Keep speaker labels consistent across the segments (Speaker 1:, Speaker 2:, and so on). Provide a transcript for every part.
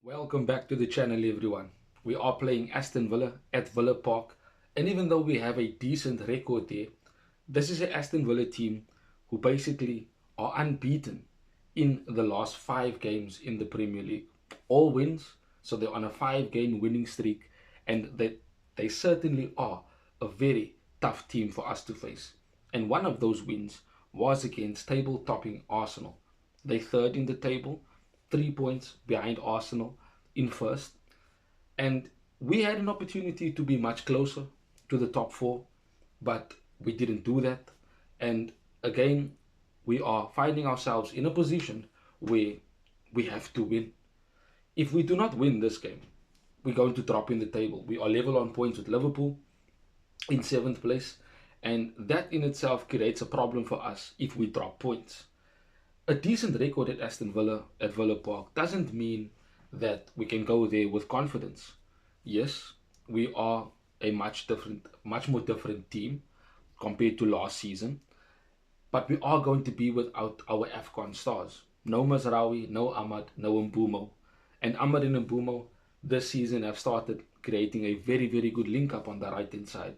Speaker 1: Welcome back to the channel, everyone. We are playing Aston Villa at Villa Park, and even though we have a decent record there, this is an Aston Villa team who basically are unbeaten in the last 5 games in the Premier League. All wins, so they're on a 5 game winning streak, and they certainly are a very tough team for us to face. And one of those wins was against table topping Arsenal. They third in the table, 3 points behind Arsenal in first. And we had an opportunity to be much closer to the top four, but we didn't do that. And again, we are finding ourselves in a position where we have to win. If we do not win this game, we're going to drop in the table. We are level on points with Liverpool in seventh place, and that in itself creates a problem for us if we drop points. A decent record at Aston Villa at Villa Park doesn't mean that we can go there with confidence. Yes, we are a much more different team compared to last season, but we are going to be without our Afcon stars. No Mazraoui, no Ahmad, no Mbumo. And Ahmad and Mbumo this season have started creating a very good link up on the right hand side.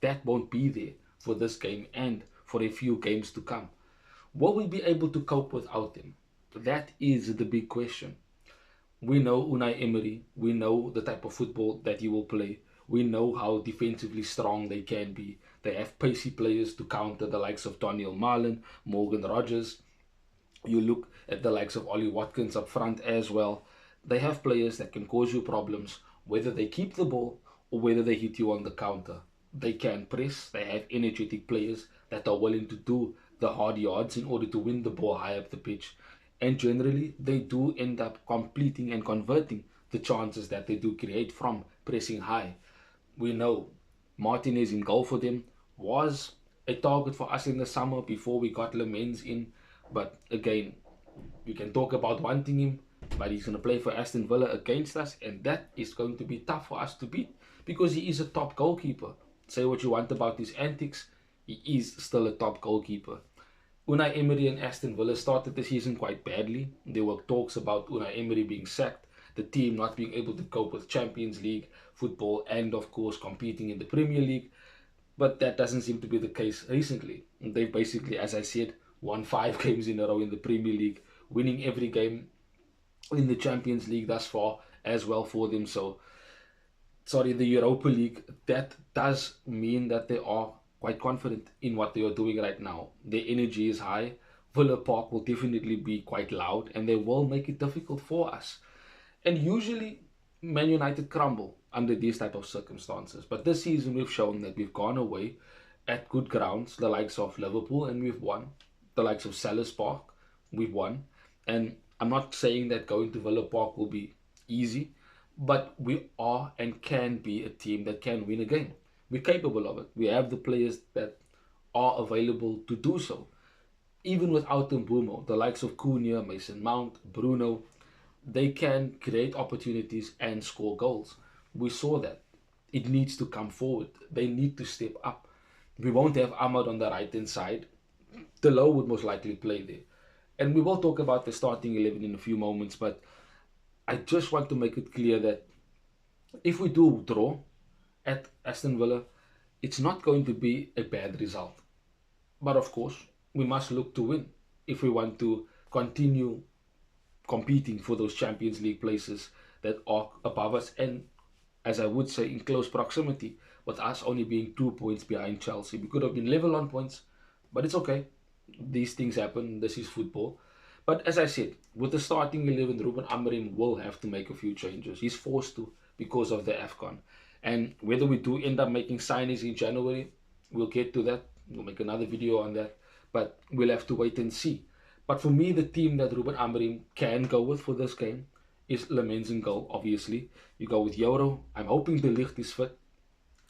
Speaker 1: That won't be there for this game and for a few games to come. Will we be able to cope without them? That is the big question. We know Unai Emery. We know the type of football that he will play. We know how defensively strong they can be. They have pacey players to counter the likes of Daniel Marlin, Morgan Rogers. You look at the likes of Ollie Watkins up front as well. They have players that can cause you problems, whether they keep the ball or whether they hit you on the counter. They can press. They have energetic players that are willing to do the hard yards in order to win the ball high up the pitch. And generally, they do end up completing and converting the chances that they do create from pressing high. We know Martinez in goal for them was a target for us in the summer before we got Lemens in. But again, we can talk about wanting him, but he's going to play for Aston Villa against us, and that is going to be tough for us to beat because he is a top goalkeeper. Say what you want about his antics, he is still a top goalkeeper. Unai Emery and Aston Villa started the season quite badly. There were talks about Unai Emery being sacked, the team not being able to cope with Champions League football, and of course competing in the Premier League. But that doesn't seem to be the case recently. They've basically, as I said, won 5 games in a row in the Premier League, winning every game in the Champions League thus far as well for them. So, sorry, the Europa League, that does mean that they are quite confident in what they are doing right now. Their energy is high. Villa Park will definitely be quite loud and they will make it difficult for us. And usually, Man United crumble under these type of circumstances. But this season, we've shown that we've gone away at good grounds, the likes of Liverpool, and we've won. The likes of Selhurst Park, we've won. And I'm not saying that going to Villa Park will be easy, but we are and can be a team that can win a game. We're capable of it. We have the players that are available to do so. Even without Mbumo, the likes of Cunha, Mason Mount, Bruno, they can create opportunities and score goals. We saw that. It needs to come forward. They need to step up. We won't have Ahmad on the right hand side. Delo would most likely play there. And we will talk about the starting 11 in a few moments, but I just want to make it clear that if we do draw at Aston Villa, it's not going to be a bad result. But of course, we must look to win if we want to continue competing for those Champions League places that are above us and, as I would say, in close proximity, with us only being 2 points behind Chelsea. We could have been level on points, but it's okay. These things happen. This is football. But as I said, with the starting 11, Ruben Amorim will have to make a few changes. He's forced to because of the Afcon. And whether we do end up making signings in January, we'll get to that. We'll make another video on that. But we'll have to wait and see. But for me, the team that Ruben Amorim can go with for this game is Lemens in goal, obviously. You go with Euro. I'm hoping De Ligt is fit.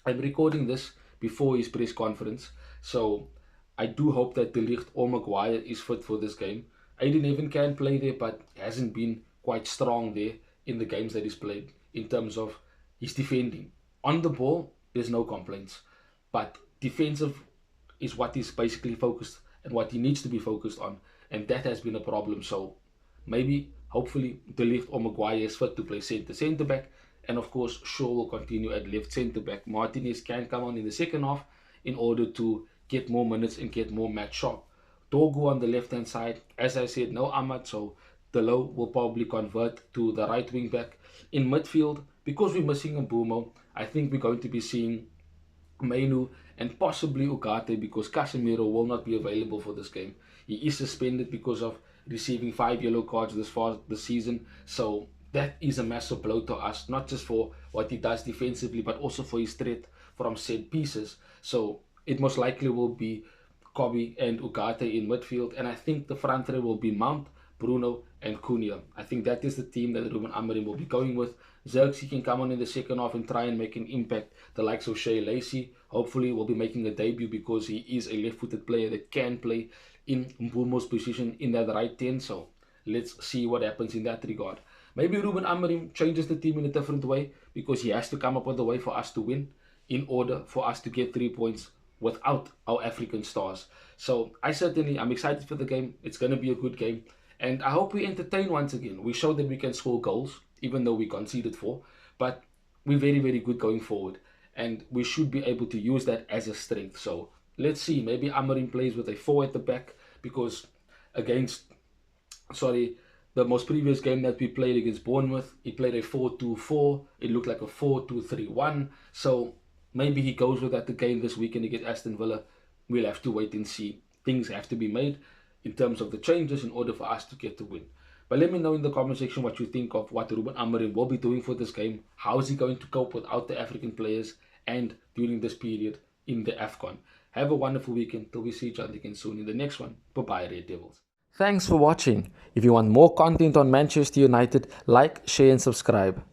Speaker 1: I'm recording this before his press conference. So I do hope that De Ligt or Maguire is fit for this game. Aiden Evan can play there, but hasn't been quite strong there in the games that he's played in terms of his defending. On the ball, there's no complaints. But defensive is what he's basically focused and what he needs to be focused on. And that has been a problem. So maybe Hopefully, De Ligt or Maguire is fit to play centre back. And of course, Shaw will continue at left centre back. Martinez can come on in the second half in order to get more minutes and get more match sharp. Togo on the left hand side. As I said, no Ahmad, so Delo will probably convert to the right wing back. In midfield, because we're missing a Mbumo, I think we're going to be seeing Mainu and possibly Ugarte because Casemiro will not be available for this game. He is suspended because of receiving 5 yellow cards this far this season. So that is a massive blow to us, not just for what he does defensively, but also for his threat from set pieces. So it most likely will be Kobe and Ugarte in midfield, and I think the front three will be Mount, Bruno, and Cunha. I think that is the team that Ruben Amorim will be going with. Xerxes can come on in the second half and try and make an impact. The likes of Shea Lacey hopefully will be making a debut because he is a left-footed player that can play in Mbumo's position in that right 10. So let's see what happens in that regard. Maybe Ruben Amorim changes the team in a different way because he has to come up with a way for us to win in order for us to get 3 points without our African stars. So I'm excited for the game. It's going to be a good game. And I hope we entertain once again. We showed that we can score goals, even though we conceded 4. But we're very, very good going forward. And we should be able to use that as a strength. So let's see. Maybe Amorim plays with a 4 at the back because against, the most previous game that we played against Bournemouth, he played a 4-2-4. It looked like a 4-2-3-1. So maybe he goes with that again this weekend against Aston Villa. We'll have to wait and see. Things have to be made in terms of the changes in order for us to get the win. But let me know in the comment section what you think of what Ruben Amorim will be doing for this game. How is he going to cope without the African players and during this period in the Afcon? Have a wonderful weekend till we see each other again soon in the next one. Bye-bye, Red Devils. Thanks for watching. If you want more content on Manchester United, like, share and subscribe.